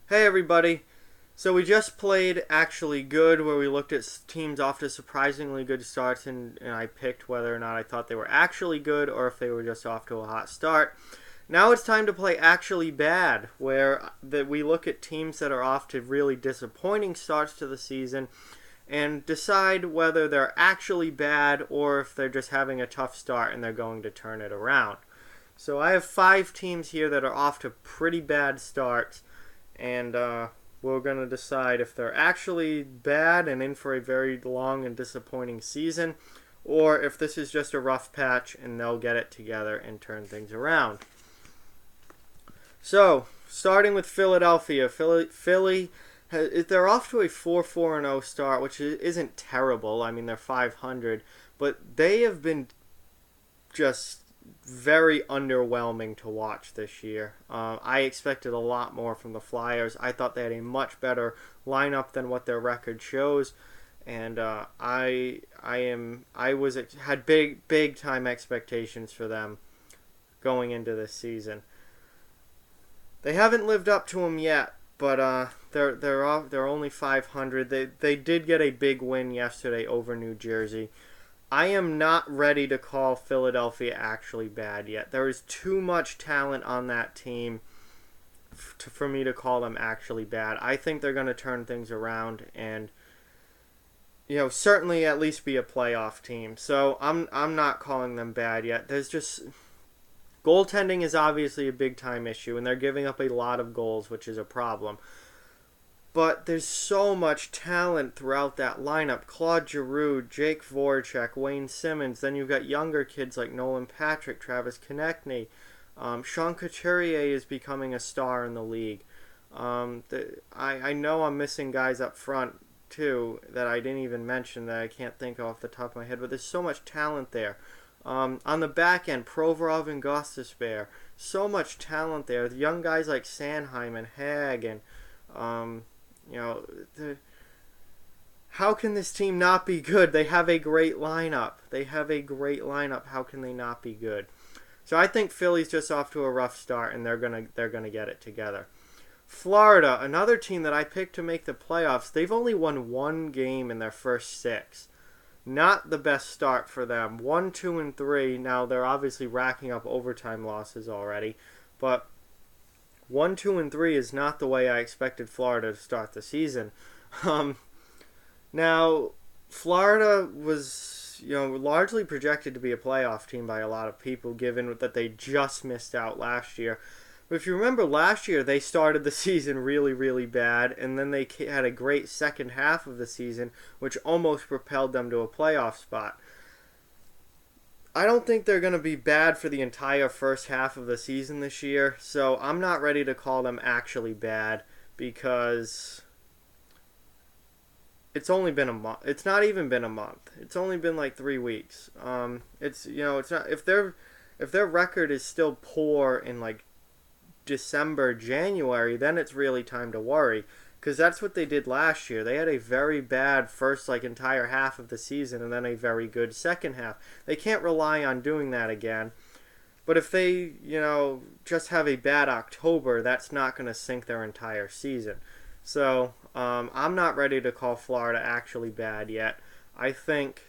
Hey everybody. So we just played Actually Good, where we looked at teams off to surprisingly good starts, and I picked whether or not I thought they were actually good or if they were just off to a hot start. Now it's time to play Actually Bad, where we look at teams that are off to really disappointing starts to the season and decide whether they're actually bad or if they're just having a tough start and they're going to turn it around. So I have 5 teams here that are off to pretty bad starts, and we're going to decide if they're actually bad and in for a very long and disappointing season, or if this is just a rough patch and they'll get it together and turn things around. So, starting with Philadelphia, Philly they're off to a 4-4-0 start, which isn't terrible. I mean, they're 500, but they have been just very underwhelming to watch this year. I expected a lot more from the Flyers. I thought they had a much better lineup than what their record shows, and had big time expectations for them going into this season. They haven't lived up to them yet, but they're only 500. They did get a big win yesterday over New Jersey. I am not ready to call Philadelphia actually bad yet. There is too much talent on that team for me to call them actually bad. I think they're going to turn things around and, certainly at least be a playoff team. So I'm not calling them bad yet. There's just goaltending is obviously a big time issue, and they're giving up a lot of goals, which is a problem. But there's so much talent throughout that lineup. Claude Giroux, Jake Voracek, Wayne Simmons. Then you've got younger kids like Nolan Patrick, Travis Konechny. Sean Couturier is becoming a star in the league. I know I'm missing guys up front, too, that I didn't even mention that I can't think of off the top of my head. But there's so much talent there. On the back end, Provorov and Gostisbehere. So much talent there. The young guys like Sanheim and Hag and... how can this team not be good? They have a great lineup. How can they not be good? So I think Philly's just off to a rough start, and they're gonna get it together. Florida, another team that I picked to make the playoffs. They've only won one game in their first 6. Not the best start for them. 1, 2, and 3. Now they're obviously racking up overtime losses already, but 1, 2, and 3 is not the way I expected Florida to start the season. Now, Florida was, largely projected to be a playoff team by a lot of people, given that they just missed out last year. But if you remember last year, they started the season really, really bad, and then they had a great second half of the season, which almost propelled them to a playoff spot. I don't think they're going to be bad for the entire first half of the season this year, so I'm not ready to call them actually bad because it's only been a month. It's not even been a month. It's only been like 3 weeks. It's not if their record is still poor in like December, January, then it's really time to worry. Because that's what they did last year. They had a very bad first entire half of the season and then a very good second half. They can't rely on doing that again. But if they, just have a bad October, that's not going to sink their entire season. So I'm not ready to call Florida actually bad yet. I think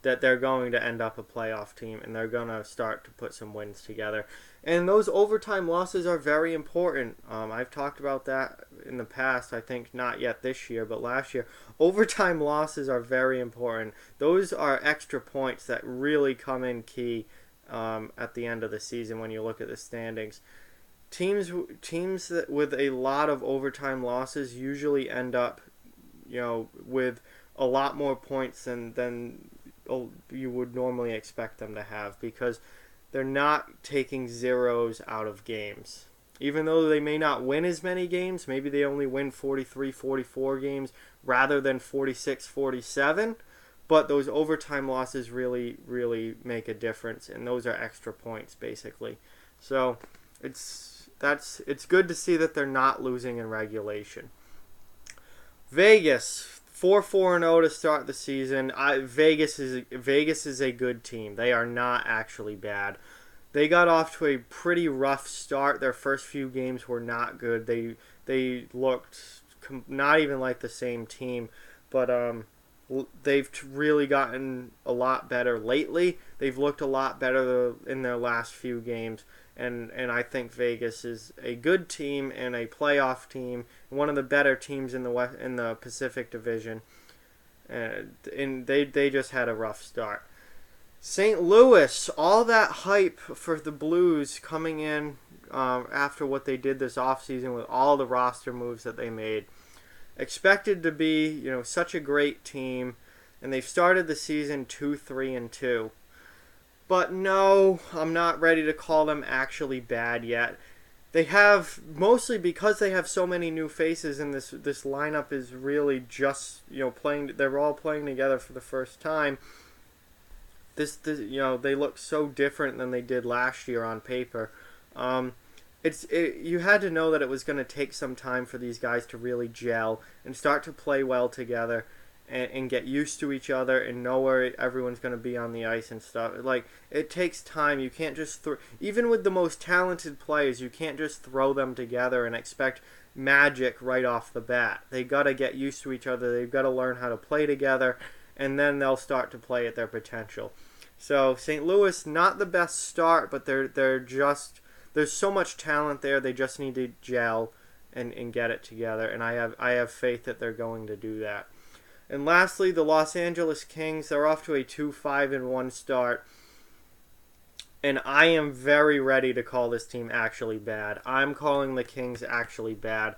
that they're going to end up a playoff team and they're going to start to put some wins together. And those overtime losses are very important. I've talked about that in the past. I think not yet this year, but last year. Overtime losses are very important. Those are extra points that really come in key at the end of the season when you look at the standings. Teams that with a lot of overtime losses usually end up, with a lot more points than you would normally expect them to have, because they're not taking zeros out of games. Even though they may not win as many games, maybe they only win 43, 44 games rather than 46, 47, but those overtime losses really, really make a difference, and those are extra points, basically. So it's good to see that they're not losing in regulation. Vegas, 4-4-0 to start the season. Vegas is a good team. They are not actually bad. They got off to a pretty rough start. Their first few games were not good. They looked not even like the same team, but they've really gotten a lot better lately. They've looked a lot better in their last few games, and I think Vegas is a good team and a playoff team, one of the better teams in the Pacific Division. And they just had a rough start. St. Louis, all that hype for the Blues coming in after what they did this offseason with all the roster moves that they made. Expected to be, such a great team, and they've started the season 2-3-2. But no, I'm not ready to call them actually bad yet. They have, mostly because they have so many new faces, and this lineup is really just playing. They're all playing together for the first time. This they look so different than they did last year on paper. You had to know that it was going to take some time for these guys to really gel and start to play well together, and get used to each other and know where everyone's going to be on the ice and stuff. Like, it takes time. You can't just even with the most talented players, you can't just throw them together and expect magic right off the bat. They got to get used to each other. They've got to learn how to play together, and then they'll start to play at their potential. So St. Louis, not the best start, but they're just, there's so much talent there. They just need to gel and get it together, and I have faith that they're going to do that. And lastly, the Los Angeles Kings, they're off to a 2-5-1 start. And I am very ready to call this team actually bad. I'm calling the Kings actually bad.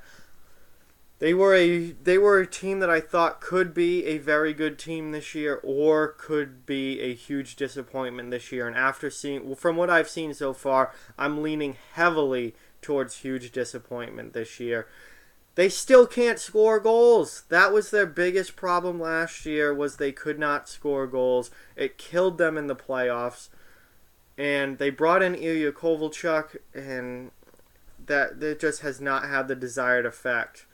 They were a team that I thought could be a very good team this year, or could be a huge disappointment this year. And from what I've seen so far, I'm leaning heavily towards huge disappointment this year. They still can't score goals. That was their biggest problem last year, was they could not score goals. It killed them in the playoffs. And they brought in Ilya Kovalchuk, and that just has not had the desired effect.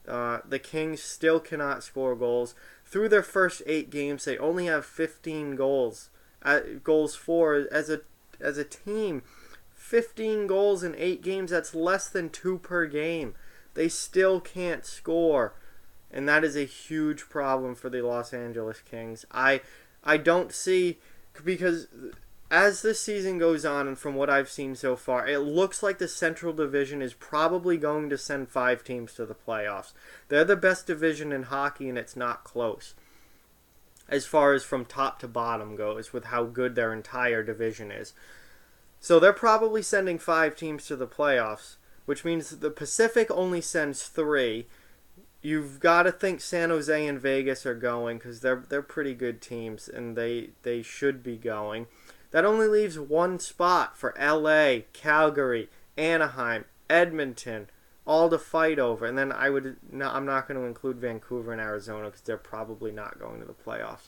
The Kings still cannot score goals. Through their first 8 games, they only have 15 goals. Goals for as a team. 15 goals in 8 games, that's less than 2 per game. They still can't score, and that is a huge problem for the Los Angeles Kings. I don't see, because as this season goes on, and from what I've seen so far, it looks like the Central Division is probably going to send 5 teams to the playoffs. They're the best division in hockey, and it's not close, as far as from top to bottom goes, with how good their entire division is. So they're probably sending 5 teams to the playoffs, which means the Pacific only sends 3. You've got to think San Jose and Vegas are going, because they're pretty good teams, and they should be going. That only leaves 1 spot for LA, Calgary, Anaheim, Edmonton, all to fight over. And then I'm not going to include Vancouver and Arizona, because they're probably not going to the playoffs.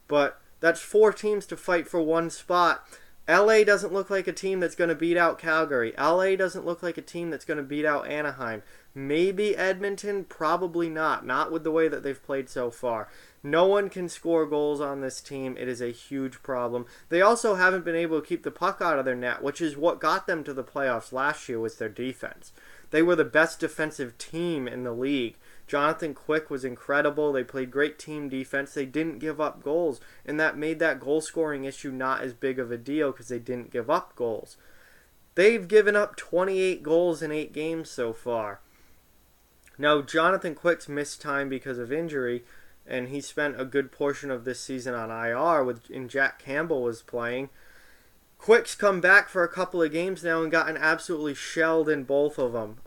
But that's 4 teams to fight for 1 spot. LA doesn't look like a team that's going to beat out Calgary. LA doesn't look like a team that's going to beat out Anaheim. Maybe Edmonton, probably not. Not with the way that they've played so far. No one can score goals on this team. It is a huge problem. They also haven't been able to keep the puck out of their net, which is what got them to the playoffs last year, was their defense. They were the best defensive team in the league. Jonathan Quick was incredible. They played great team defense. They didn't give up goals, and that made that goal-scoring issue not as big of a deal, because they didn't give up goals. They've given up 28 goals in 8 games so far. Now, Jonathan Quick's missed time because of injury, and he spent a good portion of this season on IR when Jack Campbell was playing. Quick's come back for a couple of games now and gotten absolutely shelled in both of them.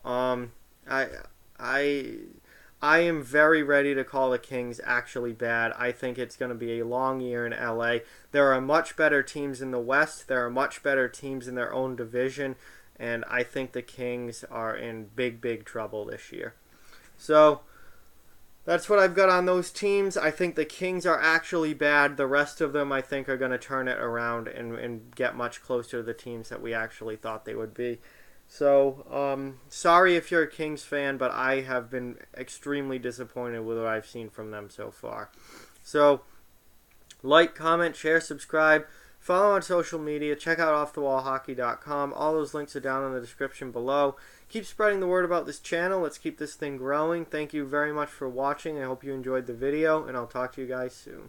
I am very ready to call the Kings actually bad. I think it's going to be a long year in LA. There are much better teams in the West. There are much better teams in their own division. And I think the Kings are in big, big trouble this year. So that's what I've got on those teams. I think the Kings are actually bad. The rest of them, I think, are going to turn it around and get much closer to the teams that we actually thought they would be. So, sorry if you're a Kings fan, but I have been extremely disappointed with what I've seen from them so far. So, like, comment, share, subscribe. Follow on social media. Check out offthewallhockey.com. All those links are down in the description below. Keep spreading the word about this channel. Let's keep this thing growing. Thank you very much for watching. I hope you enjoyed the video, and I'll talk to you guys soon.